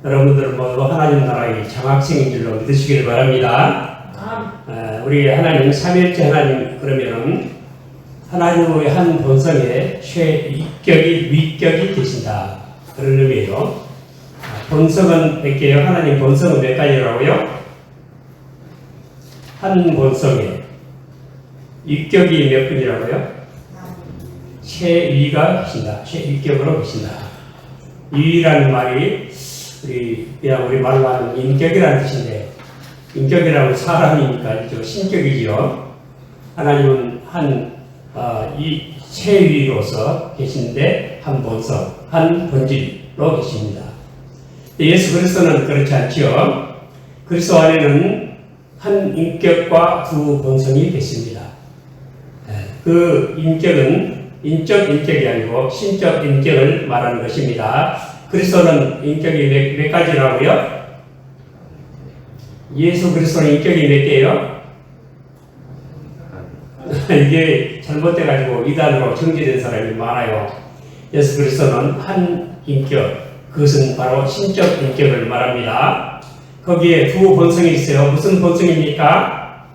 여러분들 모두 하나님 나라의 장학생인 줄로 믿으시길 바랍니다. 우리 하나님 삼일째 하나님 그러면 하나님의 한 본성에 최위격이 위격이 계신다 그런 의미예요. 본성은 몇 개요? 하나님 본성은 몇 가지라고요? 한 본성에 위격이 몇 분이라고요? 최위가 계신다. 최위격으로 계신다. 위라는 말이 우리 말로 하는 인격이라는 뜻인데, 인격이라면 사람이니까 신격이죠. 하나님은 이 최위로서 계신데 한 본성, 한 본질로 계십니다. 예수 그리스도는 그렇지 않지요. 그리스도 안에는 한 인격과 두 본성이 계십니다. 그 인격은 인적 인격이 아니고 신적 인격을 말하는 것입니다. 그리스도는 인격이 몇 가지라고요? 예수 그리스도는 인격이 몇 개예요? 이게 잘못돼가지고 이단으로 정지된 사람이 많아요. 예수 그리스도는 한 인격, 그것은 바로 신적 인격을 말합니다. 거기에 두 본성이 있어요. 무슨 본성입니까?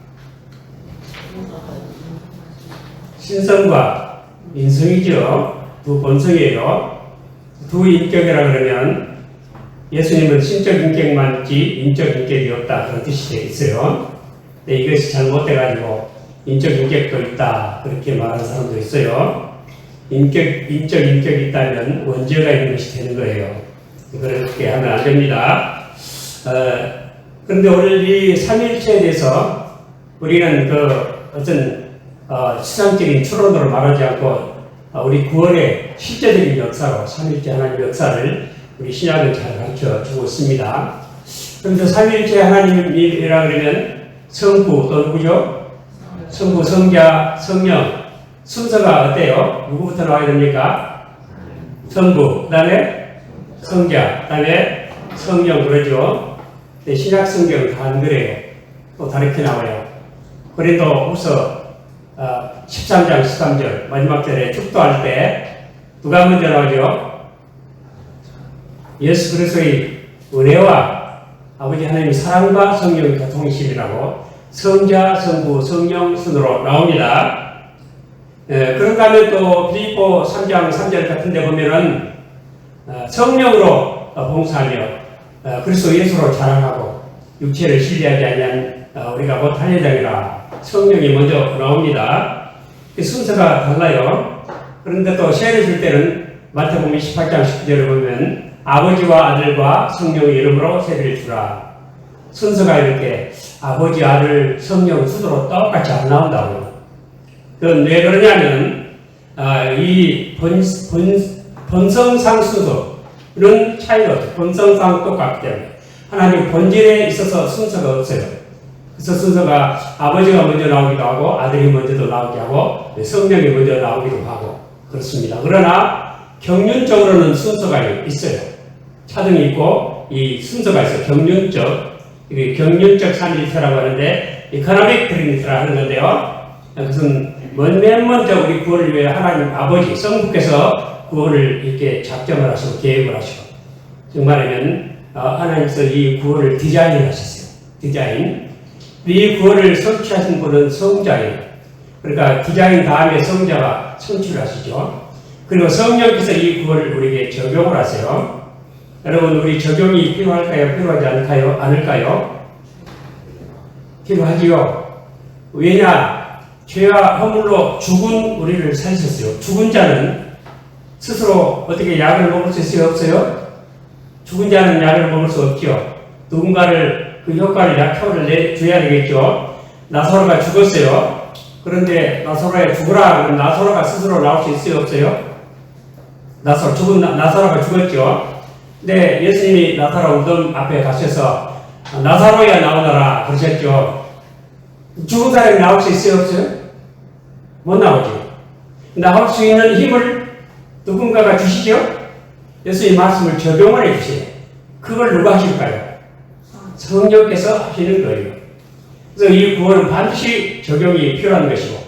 신성과 인성이죠. 두 본성이에요. 두 인격이라 그러면 예수님은 신적 인격만 있지 인적 인격이 없다 그런 뜻이 되어 있어요. 근데 이것이 잘못돼가지고 인적 인격도 있다 그렇게 말하는 사람도 있어요. 인적 인격이 있다면 원죄가 있는 것이 되는 거예요. 그렇게 하면 안 됩니다. 그런데 오늘 이 삼일체에 대해서 우리는 어떤 추상적인 추론으로 말하지 않고 우리 구원의 실제적인 역사로 삼일체 하나님 역사를 우리 신약은 잘 가르쳐 주고 있습니다. 그런데 삼일체 하나님이라 그러면 성부 또 누구죠? 성부, 성자, 성령 순서가 어때요? 누구부터 나와야 됩니까? 성부, 그 다음에 성자, 그 다음에 성령 그러죠. 네, 신약 성경은 다 안 그래요. 또 다르게 나와요. 고린도후서 13장 13절 마지막 절에 축도할 때 누가 먼저 나오죠? 예수 그리스도의 은혜와 아버지 하나님의 사랑과 성령의 교통이심이라고 성자, 성부, 성령 순으로 나옵니다. 그런가 하면 또 빌립보 3장 3절 같은 데 보면은 성령으로 봉사하며 그리스도 예수로 자랑하고 육체를 신뢰하지 아니한 우리가 못한 여자이라 성령이 먼저 나옵니다. 순서가 달라요. 그런데 또 세례 줄 때는 마태복음 28장 19절을 보면 아버지와 아들과 성령의 이름으로 세례를 주라. 순서가 이렇게 아버지, 아들, 성령 순으로 똑같이 안 나온다고요. 그건 왜 그러냐면 이 본성상 순서는 차이가 없어요. 본성상 똑같기 때문에 하나님 본질에 있어서 순서가 없어요. 그래서 순서가 아버지가 먼저 나오기도 하고 아들이 먼저도 나오기도 하고 성령이 먼저 나오기도 하고 그렇습니다. 그러나 경륜적으로는 순서가 있어요. 차등이 있고 이 순서가 있어요. 경륜적 삼위일체라고 하는데 이코노믹 트리니티라 하는 건데요. 그것은 맨 먼저 우리 구원을 위해 하나님 아버지 성부께서 구원을 이렇게 작정을 하시고 계획을 하시고 정말이면 하나님께서 이 구원을 디자인을 하셨어요. 디자인. 이 구원을 성취하신 분은 성자예요. 그러니까 디자인 다음에 성자가 성취를 하시죠. 그리고 성령께서 이 구원을 우리에게 적용을 하세요. 여러분 우리 적용이 필요할까요? 필요하지 않을까요? 필요하지요. 왜냐? 죄와 허물로 죽은 우리를 살리셨어요. 죽은 자는 스스로 어떻게 약을 먹을 수 있어요? 없어요? 죽은 자는 약을 먹을 수 없죠. 누군가를 그 효과를 약효를 내줘야 되겠죠. 나사로가 죽었어요. 그런데 나사로에 죽으라 그러면 나사로가 스스로 나올 수 있어요? 없어요? 나사로가 죽었죠. 근데 예수님이 나사로 무덤 앞에 가셔서 나사로야 나오너라 그러셨죠. 죽은 사람이 나올 수 있어요? 없어요? 못 나오죠. 나올 수 있는 힘을 누군가가 주시죠. 예수님 말씀을 적용을 해주세요. 그걸 누가 하실까요? 성령께서 하시는 거예요. 그래서 이 구원은 반드시 적용이 필요한 것이고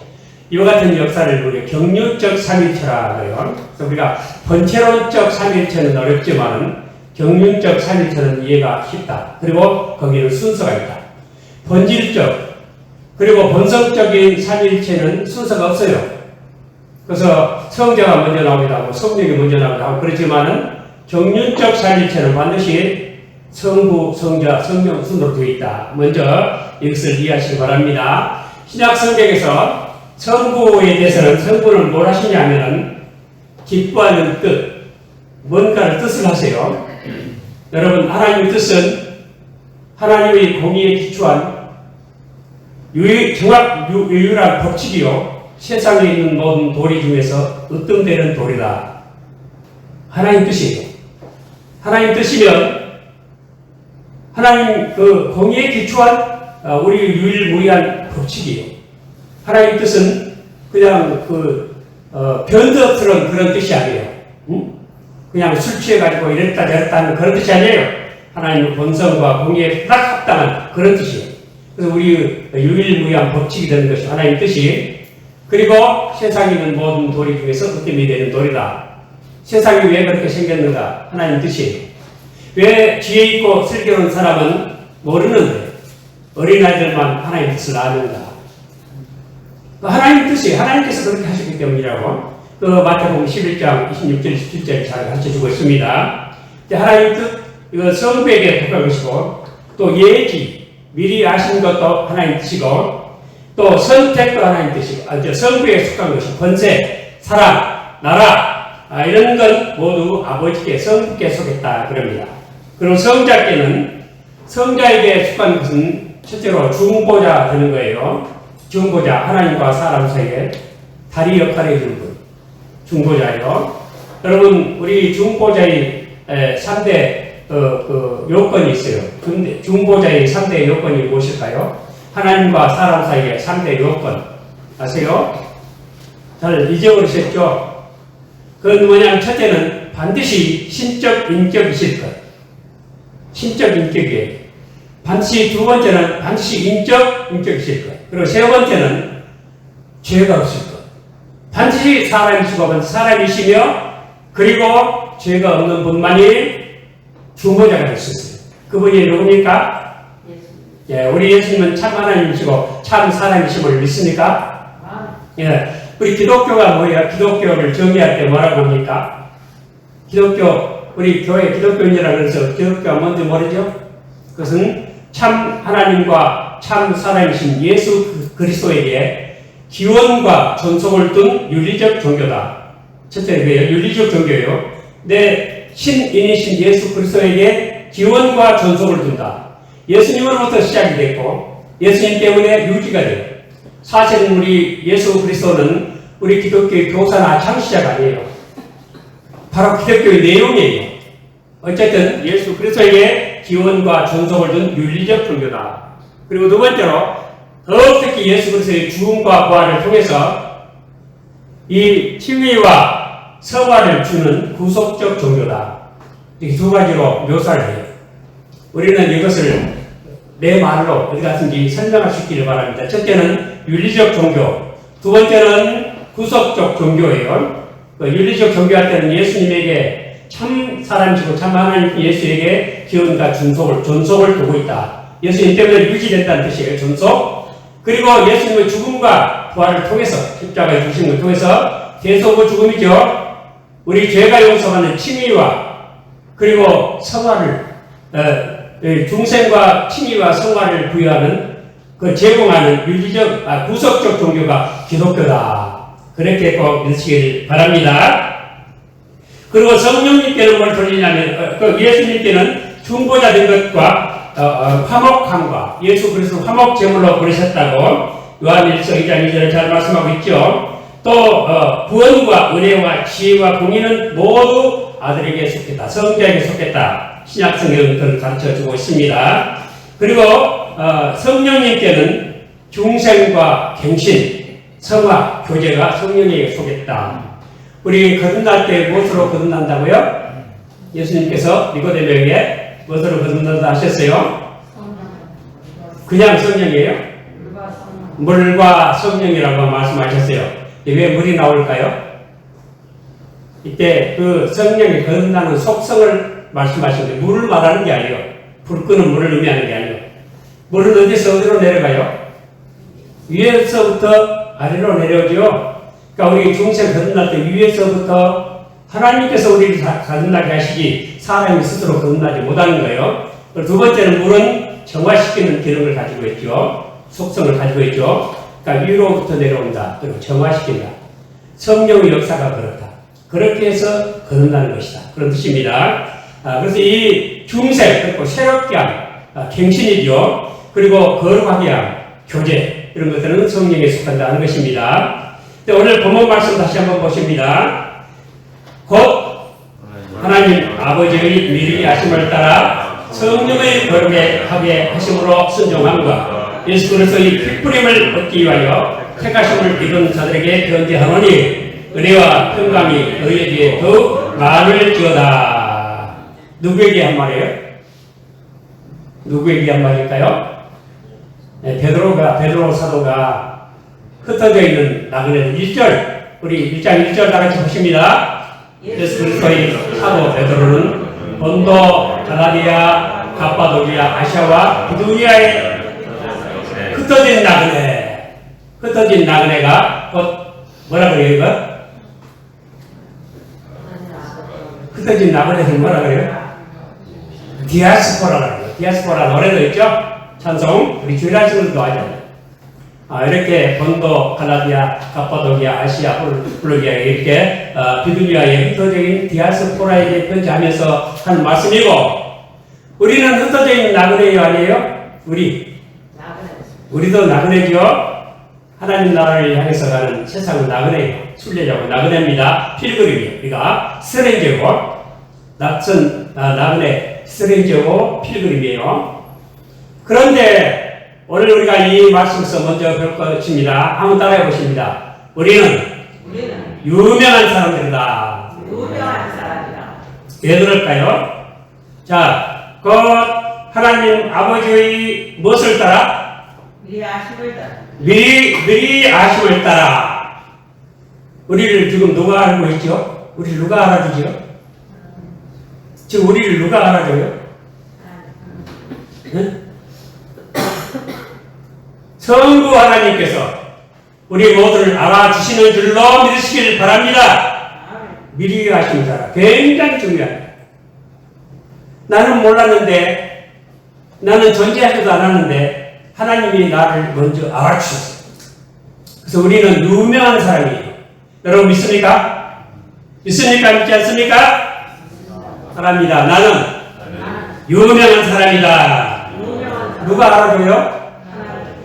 이와 같은 역사를 우리가 경륜적 삼일체라 해요. 그래서 우리가 본체론적 삼일체는 어렵지만 경륜적 삼일체는 이해가 쉽다. 그리고 거기는 순서가 있다. 본질적 그리고 본성적인 삼일체는 순서가 없어요. 그래서 성자가 먼저 나오기도 하고 성령이 먼저 나오기도 하고 그렇지만은 경륜적 삼일체는 반드시 성부, 성자, 성령 순으로 되어 있다. 먼저 이것을 이해하시기 바랍니다. 신약 성경에서 성부에 대해서는 성부는 뭘 하시냐면은 기뻐하는 뜻, 뭔가를 뜻을 하세요. 여러분, 하나님의 뜻은 하나님의 공의에 기초한 유일한 법칙이요. 세상에 있는 모든 도리 중에서 으뜸되는 도리다. 하나님 뜻이에요. 하나님 뜻이면 하나님 그 공의에 기초한 우리 유일무이한 법칙이에요. 하나님 뜻은 그냥 변덕스러운 그런 뜻이 아니에요. 그냥 술 취해가지고 이랬다 저랬다 하는 그런 뜻이 아니에요. 하나님의 본성과 공의에 딱 합당한 그런 뜻이에요. 그래서 우리 유일무이한 법칙이 되는 것이 하나님 뜻이. 그리고 세상에 있는 모든 도리 중에서 으뜸이 되는 도리다. 세상이 왜 그렇게 생겼는가? 하나님 뜻이에요. 왜 지혜 있고 슬기로운 사람은 모르는데 어린아이들만 하나님 뜻을 아는가? 하나님 뜻이 하나님께서 그렇게 하셨기 때문이라고 마태복음 11장 26절 27절에 잘 가르쳐주고 있습니다. 하나님 뜻, 이거 성부에게 속한 것이고 또 예지, 미리 아신 것도 하나님 뜻이고 또 선택도 하나님 뜻이고 성부에 속한 것이 권세, 사랑, 나라 이런 건 모두 아버지께 성부께 속했다 그럽니다. 그리고 성자께는 성자에게 속한 것은 첫째로 중보자 되는 거예요. 중보자, 하나님과 사람 사이에 다리 역할을 해주는 분. 중보자예요. 여러분, 우리 중보자의 3대 요건이 있어요. 중보자의 3대 요건이 무엇일까요? 하나님과 사람 사이에 3대 요건. 아세요? 잘 잊어버리셨죠? 그건 뭐냐면 첫째는 반드시 신적 인격이실 것. 신적 인격이에요. 반드시 두 번째는 반드시 인격이실 것. 그리고 세 번째는 죄가 없을 것. 반드시 사람이시고 사람이시며 그리고 죄가 없는 분만이 중보자가 될 수 있어요. 그분이 누굽니까? 예, 우리 예수님은 참 하나님이시고 참 사람이심을 믿습니까? 예, 우리 기독교가 뭐예요? 기독교를 정의할 때 뭐라고 합니까? 우리 교회 기독교인이라고 해서 기독교가 뭔지 모르죠? 그것은 참 하나님과 참 사람이신 예수 그리스도에게 기원과 전속을 둔 윤리적 종교다. 첫째, 윤리적 종교예요. 내 신인이신 예수 그리스도에게 기원과 전속을 둔다. 예수님으로부터 시작이 됐고 예수님 때문에 유지가 돼요. 사실은 우리 예수 그리스도는 우리 기독교의 교사나 창시자가 아니에요. 바로 기독교의 내용이에요. 어쨌든 예수 그리스도에게 기원과 전속을 둔 윤리적 종교다. 그리고 두 번째로 더 특히 예수 그리스도의 죽음과 부활을 통해서 이 칭의와 성화를 주는 구속적 종교다. 이렇게 두 가지로 묘사를 해요. 우리는 이것을 내 말로 어디 같은지 설명할 수 있기를 바랍니다. 첫째는 윤리적 종교, 두 번째는 구속적 종교예요. 윤리적 종교할 때는 예수님에게 참 사람이시고 참 하나님 예수에게 기원과 전속을 두고 있다. 예수님 때문에 유지된다는 뜻이에요. 전속. 그리고 예수님의 죽음과 부활을 통해서 십자가의 죽으심을 통해서 대속의 죽음이죠. 우리 죄가 용서받는 칭의와 그리고 성화를 중생과 칭의와 성화를 부여하는 제공하는 윤리적 구속적 종교가 기독교다. 그렇게 꼭 믿으시길 바랍니다. 그리고 성령님께는 뭘 돌리냐면 예수님께는 중보자 된 것과 화목함과 예수 그리스도 화목 제물로 부르셨다고 요한일서 2장 2절에 잘 말씀하고 있죠. 또 구원과 은혜와 지혜와 공의는 모두 아들에게 속했다. 성자에게 속했다. 신약 성경은 그걸 가르쳐주고 있습니다. 그리고 성령님께는 중생과 갱신, 성화, 교제가 성령에게 속했다. 우리 거듭날 때 무엇으로 거듭난다고요? 예수님께서 니고데모에게 무엇으로 거듭난다 하셨어요? 그냥 성령이에요? 물과 성령이라고 말씀하셨어요. 왜 물이 나올까요? 이때 그 성령이 거듭나는 속성을 말씀하신 게 물을 말하는 게 아니에요. 불 끄는 물을 의미하는 게 아니에요. 물은 어디서 어디로 내려가요? 위에서부터 아래로 내려오죠. 그러니까 우리 중생 거듭날 때 위에서부터 하나님께서 우리를 거듭나게 하시지 사람이 스스로 거듭나지 못하는 거예요. 두 번째는 물은 정화시키는 기능을 가지고 있죠. 속성을 가지고 있죠. 그러니까 위로부터 내려온다. 그리고 정화시킨다. 성령의 역사가 그렇다. 그렇게 해서 거듭나는 것이다. 그런 뜻입니다. 그래서 이 중생, 그리고 새롭게 함, 갱신이죠. 그리고 거룩하게 함, 교제, 이런 것들은 성령에 속한다는 것입니다. 오늘 본문 말씀 다시 한번 보십니다. 곧 하나님 아버지의 미리 하심을 따라 성령의 거룩에 하게 하심으로 순종함과 예수 그리스도의 피뿌림을 얻기 위하여 택하심을 입은 자들에게 견지하노니 은혜와 평강이 너희에게 더욱 많을지어다. 누구에게 한 말이에요? 누구에게 한 말일까요? 네, 베드로 사도가 흩어져 있는 나그네 1절, 우리 1장 1절 다 같이 보십니다. 예수 그리스도의 사도 베드로는 본도, 갈라디아, 갑바도기아, 아시아와 비두니아에 흩어진 나그네가 곧 뭐라 그래요 이거? 흩어진 나그네는 뭐라 그래요? 디아스포라라고 해요. 디아스포라 노래도 있죠? 찬송, 우리 주일날 친구들도 하죠. 이렇게 본도, 갈라디아, 갑바도기아, 아시아, 블루기아 이렇게 비두니아에 흩어져 있는 디아스포라에게 편지하면서 한 말씀이고, 우리는 흩어져 있는 나그네요 아니에요? 우리도 나그네죠. 하나님 나라를 향해서 가는 세상은 나그네예요. 순례자고 나그네입니다. 필그림이에요. 우리가 스트레인저고 낯선 나그네 스트레인저고 필그림이에요. 그런데 오늘 우리가 이 말씀에서 먼저 볼 것입니다. 한번 따라해 보십니다. 우리는 유명한 사람들이다. 왜 그럴까요? 자, 그 하나님 아버지의 무엇을 따라? 미리 아심을 따라. 우리를 지금 누가 알고 있죠? 우리를 누가 알아주죠? 지금 우리를 누가 알아줘요? 응? 성부 하나님께서 우리 모두를 알아주시는 줄로 믿으시길 바랍니다. 미리 아심을 따라. 굉장히 중요합니다. 나는 몰랐는데, 나는 존재하지도 않았는데 하나님이 나를 먼저 알아주셨어요. 그래서 우리는 유명한 사람이에요. 여러분 믿습니까? 믿습니까? 믿지 않습니까? 사람이다. 나는 유명한 사람이다. 누가 알아줘요?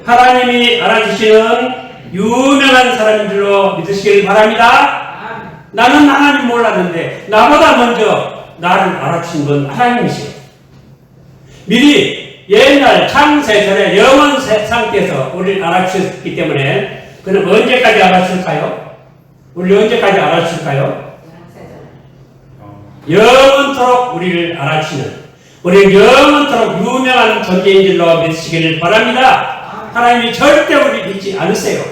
하나님이 알아주시는 유명한 사람인 줄로 믿으시길 바랍니다. 나는 하나님 몰랐는데 나보다 먼저 나를 알아주신 분 하나님이시오. 미리 옛날 창세전에 영원 상태에서 우리를 알아주셨기 때문에 그는 언제까지 알아주실까요? 우리 언제까지 알아주실까요? 영원토록 우리를 알아주시는, 우리는 영원토록 유명한 존재인 줄로 믿으시기를 바랍니다. 하나님이 절대 우리를 잊지 않으세요.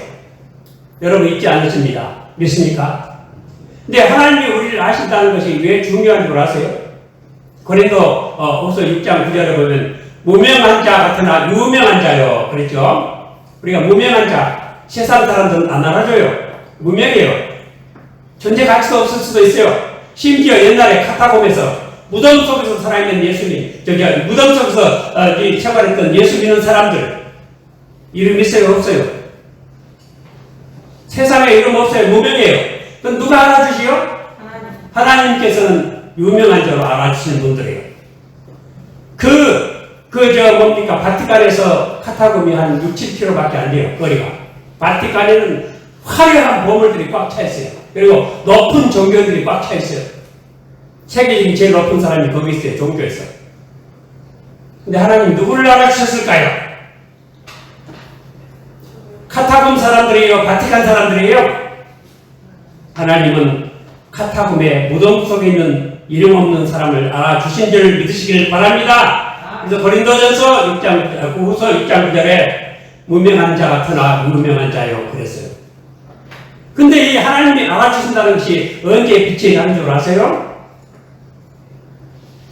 여러분 잊지 않으십니다. 믿습니까? 근데 하나님이 우리를 아신다는 것이 왜 중요한 줄 아세요? 고린도 후서 6장 9절에 보면 무명한 자 같으나 유명한 자요. 그랬죠? 우리가 무명한 자, 세상 사람들은 안 알아줘요. 무명해요. 존재 가치도 없을 수도 있어요. 심지어 옛날에 카타콤에서 무덤 속에서 살아있는 예수님, 무덤 속에서 생활했던 예수 믿는 사람들 이름 있어요? 없어요? 세상에 이름 없어요. 무명해요. 그럼 누가 알아주시요? 하나님께서는 유명한 자로 알아주시는 분들이에요. 뭡니까? 바티칸에서 카타콤이 한 6, 7km밖에 안 돼요. 거리가. 바티칸에는 화려한 보물들이 꽉 차 있어요. 그리고 높은 종교들이 꽉 차 있어요. 세계적인 제일 높은 사람이 거기 있어요. 종교에서. 근데 하나님 누구를 알아주셨을까요? 카타콤 사람들이에요? 바티칸 사람들이에요? 하나님은 카타콤의 무덤 속에 있는 이름 없는 사람을 알아주신 줄 믿으시기를 바랍니다. 그래서 고린도전서 6장, 후서 6장 9절에 무명한 자 같으나 유명한 자요 그랬어요. 근데 이 하나님이 알아주신다는 것이 언제 빛이 나는 줄 아세요?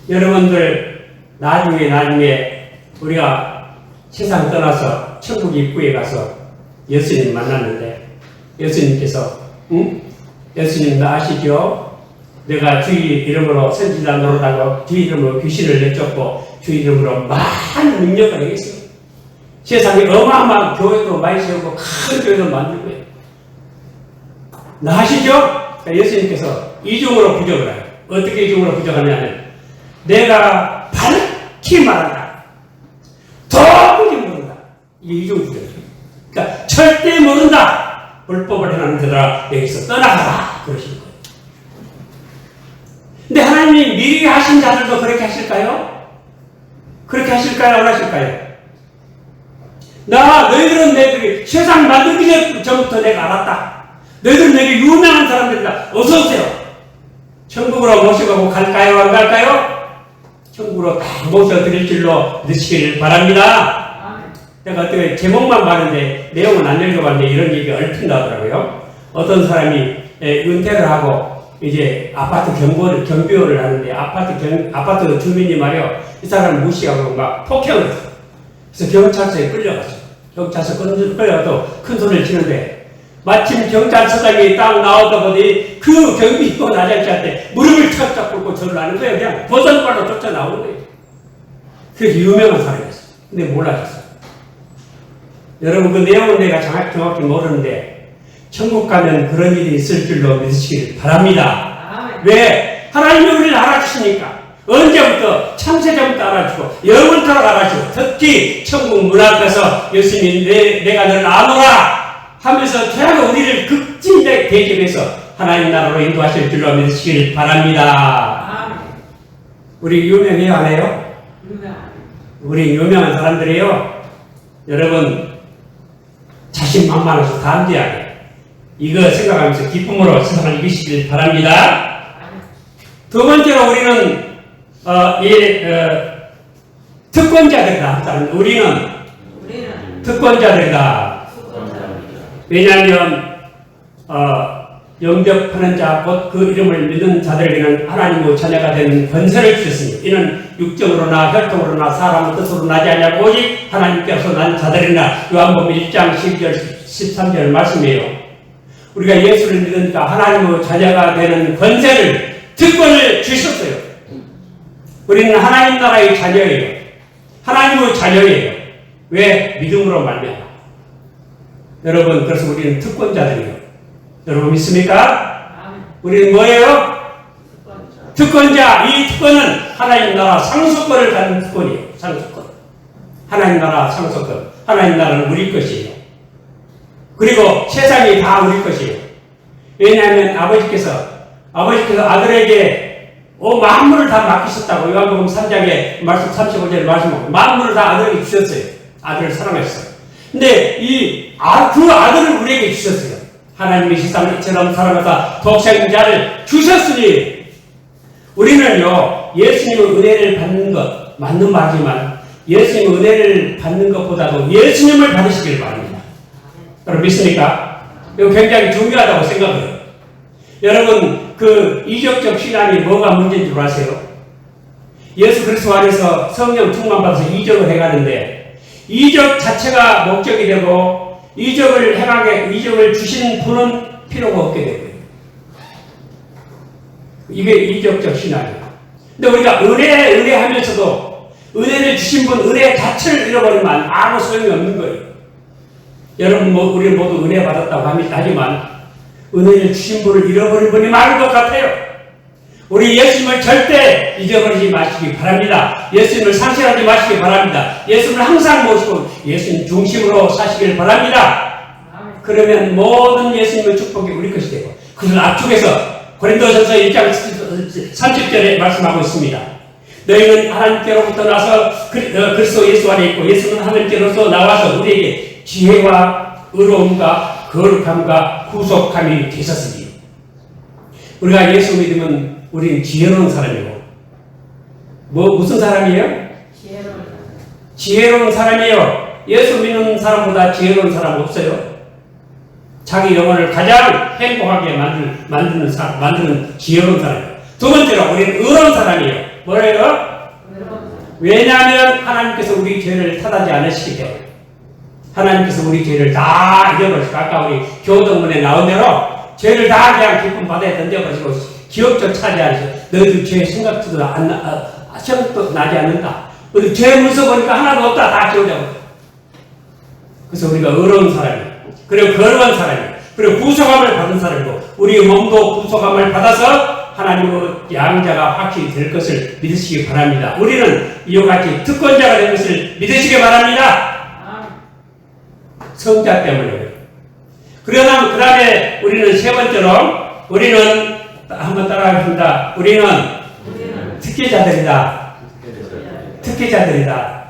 여러분들 나중에 우리가 세상 떠나서 천국 입구에 가서 예수님 만났는데 예수님께서 예수님 나 아시죠? 내가 주의 이름으로 선지자 노릇하고 주의 이름으로 귀신을 내쫓고 주의 이름으로 많은 능력을 행했어요. 세상에 어마어마한 교회도 많이 세우고 큰 교회도 만들고 해요. 나 아시죠? 예수님께서 이중으로 부족을 해요. 어떻게 이중으로 부족하냐면 내가 밝히 말한다. 도무지 모른다. 이게 이중 부족이에요. 그러니까 절대 모른다. 불법을 행하는 자들아 여기서 떠나가라. 그러시는 거예요. 근데 하나님이 미리 하신 자들도 그렇게 하실까요? 그렇게 하실까요? 안 하실까요? 너희들은 내들이 세상 만들기 전부터 내가 알았다. 너희들은 내게 유명한 사람들이다. 어서오세요. 천국으로 모시고 갈까요? 안 갈까요? 천국으로 다 모셔드릴 줄로 믿으시길 바랍니다. 내가 어떻게 제목만 봤는데 내용은 안 읽어봤는데 이런 얘기가 얼핏 나오더라고요. 어떤 사람이 은퇴를 하고 이제 아파트 경비원을 하는데 아파트 주민이 말이요. 이 사람을 무시하고 막 폭행을 했어요. 그래서 경찰서에 끌려갔어요. 경찰서 끌려가도 큰 소리를 치는데 마침 경찰서장이 딱 나오다 보니 그 경비원 아저씨한테 무릎을 탁탁 꿇고 절을 하는 거예요. 그냥 버선발로 쫓아나오는 거예요. 그래서 유명한 사람이었어요. 근데 몰라졌어요. 여러분 그 내용은 내가 정확히 모르는데 천국 가면 그런 일이 있을 줄로 믿으시길 바랍니다. 왜? 하나님이 우리를 알아주시니까. 언제부터? 창세전부터 알아주고 영원토록 알아주고 특히 천국 문 앞에서 예수님이 내가 너를 아노라 하면서 태양이 우리를 극진하게 대접해서 하나님 나라로 인도하실 줄로 믿으시길 바랍니다. 우리 유명해요? 안 해요? 우리 유명한 사람들이에요. 여러분 자신만만해서 담대하게 이거 생각하면서 기쁨으로 세상을 이기시길 바랍니다. 두 번째로 우리는 특권자들이다. 우리는 특권자들이다. 왜냐하면 영접하는 자 곧 그 이름을 믿는 자들에게는 하나님의 자녀가 되는 권세를 주셨습니다. 이는 육정으로나 혈통으로나 사람의 뜻으로 나지 않냐고 오직 하나님께서 난 자들이나 요한복음 1장 12절 13절 말씀이에요. 우리가 예수를 믿으니까 하나님의 자녀가 되는 권세를 특권을 주셨어요. 우리는 하나님 나라의 자녀예요. 하나님의 자녀예요. 왜? 믿음으로 말미암아. 여러분 그래서 우리는 특권자들이에요. 여러분 믿습니까? 우리는 뭐예요? 특권자. 이 특권은 하나님 나라 상속권을 갖는 특권이에요. 상속권. 하나님 나라 상속권. 하나님 나라는 우리 것이에요. 그리고 세상이 다 우리 것이에요. 왜냐하면 아버지께서 아들에게 만물을 다 맡기셨다고 요한복음 3장에 말씀 35절에 말씀하고 만물을 다 아들에게 주셨어요. 아들을 사랑했어요. 근데 그 아들을 우리에게 주셨어요. 하나님이 세상을 이처럼 사랑하사 독생자를 주셨으니 우리는요 예수님의 은혜를 받는 것 맞는 말이지만 예수님의 은혜를 받는 것보다도 예수님을 받으시길 바랍니다. 여러분 믿습니까? 이거 굉장히 중요하다고 생각해요. 여러분 그 이적적 신앙이 뭐가 문제인 줄 아세요? 예수 그리스도 안에서 성령 충만 받아서 이적을 해가는데 이적 자체가 목적이 되고 이적을 주신 분은 필요가 없게 되고요. 이게 이적적 신앙이에요. 근데 우리가 은혜 하면서도 은혜를 주신 분 은혜 자체를 잃어버리면 아무 소용이 없는 거예요. 여러분 우리 모두 은혜 받았다고 하지만 은혜를 주신 분을 잃어버린 분이 많은 것 같아요. 우리 예수님을 절대 잊어버리지 마시기 바랍니다. 예수님을 상실하지 마시기 바랍니다. 예수님을 항상 모시고 예수님 중심으로 사시길 바랍니다. 그러면 모든 예수님의 축복이 우리 것이 되고 그것을 압축해서 고린도전서 1장 30절에 말씀하고 있습니다. 너희는 하나님께로부터 나서 그리스도 예수 안에 있고 예수는 하나님께로서 나와서 우리에게 지혜와 의로움과 거룩함과 구속함이 되셨으니 우리가 예수 믿으면 우리는 지혜로운 사람이고 무슨 사람이에요? 지혜로운 사람이에요. 예수 믿는 사람보다 지혜로운 사람 없어요. 자기 영혼을 가장 행복하게 만드는 지혜로운 사람이에요. 두 번째로 우리는 의로운 사람이에요. 뭐래요? 왜냐하면 하나님께서 우리 죄를 탓하지 않으시기 때문에. 하나님께서 우리 죄를 다 잊어버리시고, 아까 우리 교동문에 나온 대로 죄를 다 그냥 기쁨 바다에 던져버리시고 기억조차 하지 않으시고, 너희들 죄 생각도 생각도 나지 않는다. 우리 죄 문서 보니까 하나도 없다. 다 지워져버려. 그래서 우리가 어려운 사람이에요. 그리고 거룩한 사람이에요. 그리고 구속함을 받은 사람이고, 우리 몸도 구속함을 받아서 하나님의 양자가 확실히 될 것을 믿으시기 바랍니다. 우리는 이와 같이 특권자가 될 것을 믿으시기 바랍니다. 성자 때문에. 그러나 그 다음에 우리는 세 번째로, 우리는 한번 따라하겠습니다. 우리는 특혜자들이다. 특혜자들이다.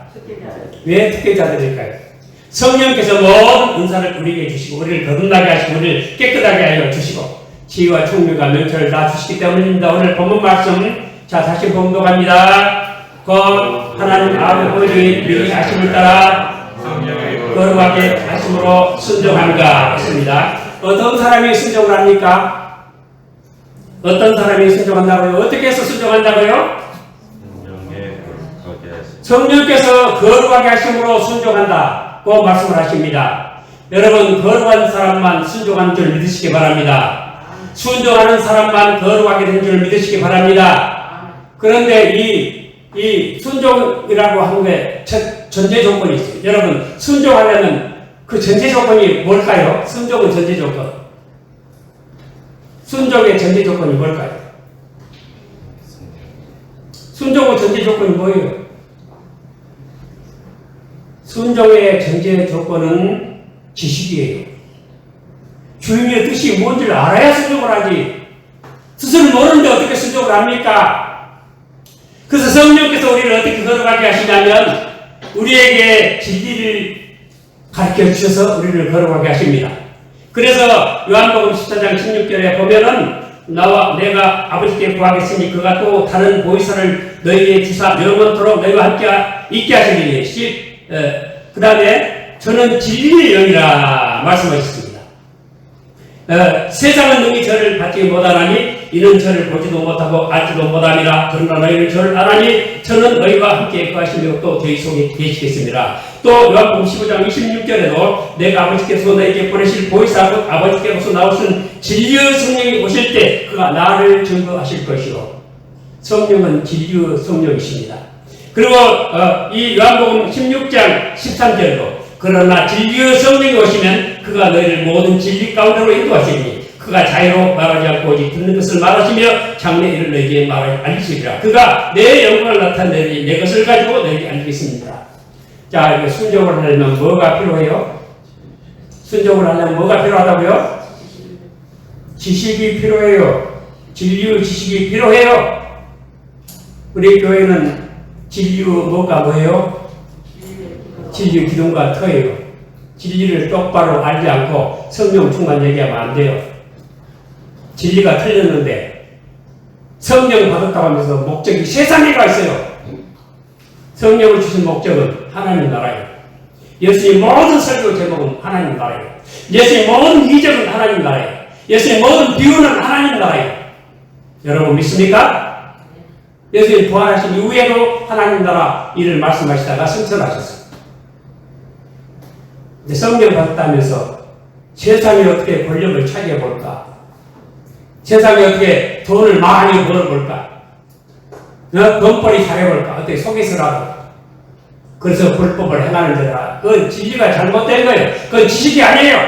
왜 특혜자들일까요? 성령께서 모든 은사를 우리에게 주시고, 우리를 거듭나게 하시고, 우리를 깨끗하게 하여 주시고, 지혜와 총명과 명철을 다 주시기 때문입니다. 오늘 본문 말씀, 자, 다시 봉독합니다. 하나님 아버지의 명하심을 따라 거룩하게 하심으로 순종합니다. 했습니다. 어떤 사람이 순종을 합니까? 어떤 사람이 순종한다고요? 어떻게 해서 순종한다고요? 성령께서 거룩하게 하심으로 순종한다고 말씀을 하십니다. 여러분, 거룩한 사람만 순종하는 줄 믿으시기 바랍니다. 순종하는 사람만 거룩하게 된 줄 믿으시기 바랍니다. 그런데 이 순종이라고 하는 게 전제 조건이 있어요. 여러분, 순종하려면 그 전제 조건이 뭘까요? 순종은 전제 조건. 순종의 전제 조건이 뭘까요? 순종의 전제 조건이 뭐예요? 순종의 전제 조건은 지식이에요. 주님의 뜻이 뭔지를 알아야 순종을 하지. 뜻을 모르는데 어떻게 순종을 합니까? 그래서 성령께서 우리를 어떻게 거룩하게 하시냐면 우리에게 진리를 가르쳐 주셔서 우리를 거룩하게 하십니다. 그래서 요한복음 14장 16절에 보면은 내가 아버지께 구하겠으니 그가 또 다른 보이사를 너희에게 주사 영원토록 너희와 함께 있게 하시리니 그 다음에 저는 진리의 영이라 말씀하셨습니다. 세상은 능히 저를 받지 못하나니 이는 저를 보지도 못하고 알지도 못하니라. 그러나 너희는 저를 아나니 저는 너희와 함께 거하시며 또 저희 속에 계시겠습니다. 또 요한복음 15장 26절에도 내가 아버지께서 너희에게 보내실 보이사 곧 아버지께로서 나오신 진리의 성령이 오실 때 그가 나를 증거하실 것이요. 성령은 진리의 성령이십니다. 그리고 이 요한복음 16장 13절도 그러나 진리의 성령이 오시면 그가 너희를 모든 진리 가운데로 인도하시니 그가 자유로 말하지 않고 오직 듣는 것을 말하시며 장래 일을 너희에게 알리시리라. 그가 내 영광을 나타내니 내 것을 가지고 너희에게 알리겠습니다. 자, 이거 순종을 하려면 뭐가 필요해요? 순종을 하려면 뭐가 필요하다고요? 지식이 필요해요. 진리의 지식이 필요해요. 우리 교회는 진리의 뭐가 뭐예요? 진리의 기둥과 터예요. 진리를 똑바로 알지 않고 성령 충만 얘기하면 안 돼요. 진리가 틀렸는데 성령 받았다고 하면서 목적이 세상에 가 있어요. 성령을 주신 목적은 하나님 나라예요. 예수님 모든 설교 제목은 하나님 나라예요. 예수님 모든 이적은 하나님 나라예요. 예수님 모든 비유는 하나님 나라예요. 여러분 믿습니까? 예수님 부활하신 이후에도 하나님 나라 일을 말씀하시다가 승천하셨어요. 성령 받았다면서 세상이 어떻게 권력을 차지해볼까? 세상이 어떻게 돈을 많이 벌어볼까? 돈벌이 잘해볼까? 어떻게 속에서라도. 그래서 불법을 행하는 데라. 그건 진리가 잘못된 거예요. 그건 지식이 아니에요.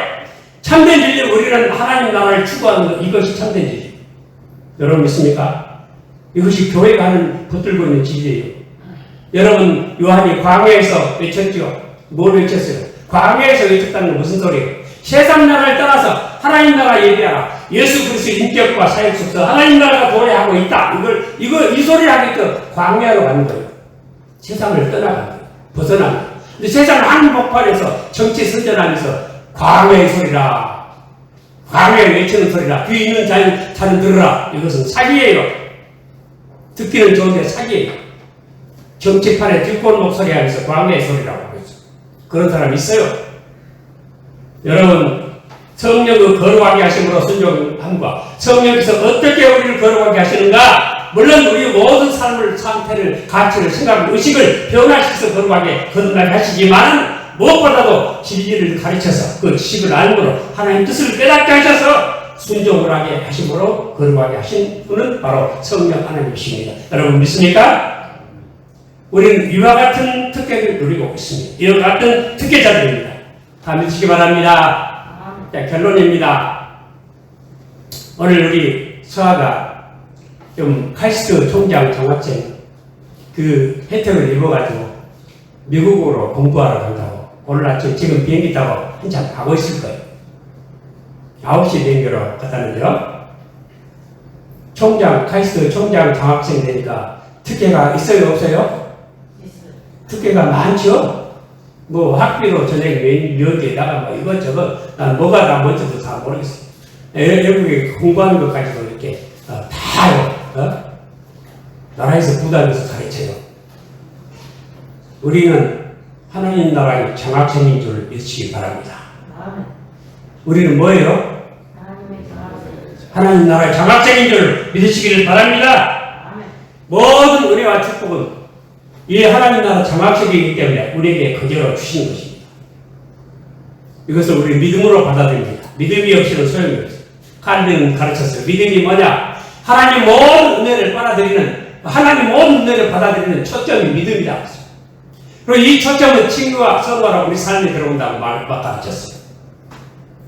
참된 진리, 우리는 하나님 나라를 추구하는 것, 이것이 참된 진리. 여러분 믿습니까? 이것이 교회가 하는 붙들고 있는 진리예요. 여러분, 요한이 광야에서 외쳤죠? 뭘 외쳤어요? 광야에서 외쳤다는 건 무슨 소리예요? 세상 나라를 떠나서 하나님 나라 얘기하라. 예수 그리스도의 인격과 사역 속에서 하나님 나라가 도래하고 있다. 이 소리를 하니까 광야로 가는 거예요. 세상을 떠나가는 거예요. 벗어나는 거예요. 근데 세상 한복판에서 정치 선전하면서 광야의 소리라. 광야에 외치는 소리라. 귀 있는 자는 들으라. 이것은 사기예요. 듣기는 좋은데 사기예요. 정치판에 뒷골 목소리 하면서 광야의 소리라고 하죠. 그런 사람 있어요. 여러분, 성령의 거룩하게 하심으로 순종함과 성령께서 어떻게 우리를 거룩하게 하시는가? 물론 우리 모든 삶을, 상태를, 가치를, 생각을, 의식을 변화시켜서 거듭나게 하시지만 무엇보다도 진리를 가르쳐서 그 지식을 알므로 하나님 뜻을 깨닫게 하셔서 순종을 하게 하심으로 거룩하게 하신 분은 바로 성령 하나님이십니다. 여러분 믿습니까? 우리는 이와 같은 특권을 누리고 있습니다. 이와 같은 특권자들입니다. 다 믿으시기 바랍니다. 자, 결론입니다. 오늘 우리 서아가 좀 카이스트 총장 정학생 그 혜택을 입어가지고 미국으로 공부하러 간다고 오늘 아침 지금 비행기 타고 한참 가고 있을 거예요. 9시 비행기로 갔다는데요. 카이스트 총장 장학생 되니까 특혜가 있어요, 없어요? 있어요. 특혜가 많죠? 뭐 학비로 저녁 몇 개에다가 뭐 이것저것, 난 뭐가 다 뭔지도 다 모르겠어요. 외국에 공부하는 것까지도 이렇게 다 나라에서 부담해서 가르쳐요. 우리는 하나님 나라의 장학생인 줄 믿으시기 바랍니다. 우리는 뭐예요? 하나님 나라의 장학생인 줄 믿으시기를 바랍니다. 모든 은혜와 축복은 이 하나님 나라 장학생이기 때문에 우리에게 그대로 주시는 것입니다. 이것을 우리 믿음으로 받아들입니다. 믿음이 없이는 소용이 없어요. 칼빈은 가르쳤어요. 믿음이 뭐냐? 하나님 모든 은혜를 받아들이는 초점이 믿음이라고 했어요. 그리고 이 초점은 친구와 성화로 우리 삶에 들어온다고 가르쳤어요.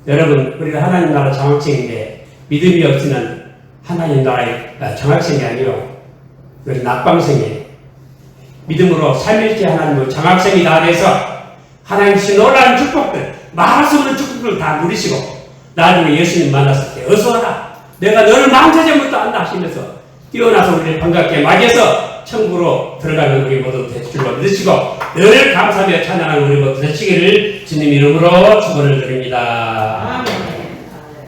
여러분, 우리가 하나님 나라 장학생인데 믿음이 없이는 하나님 나라의 장학생이 아니요, 우리 낙방생이에요. 믿음으로 삼일째 하나님의 장학생이 다 돼서 하나님 주신 놀라운 축복들, 말할 수 없는 축복들을 다 누리시고 나중에 예수님 만났을 때 어서 와라, 내가 너를 만세전부터 안다 하시면서 뛰어나서 우리를 반갑게 맞이해서 천국으로 들어가는 우리 모두 될 줄로 믿으시고 늘 감사하며 찬양하는 우리 모두 되시기를 주님 이름으로 축원을 드립니다.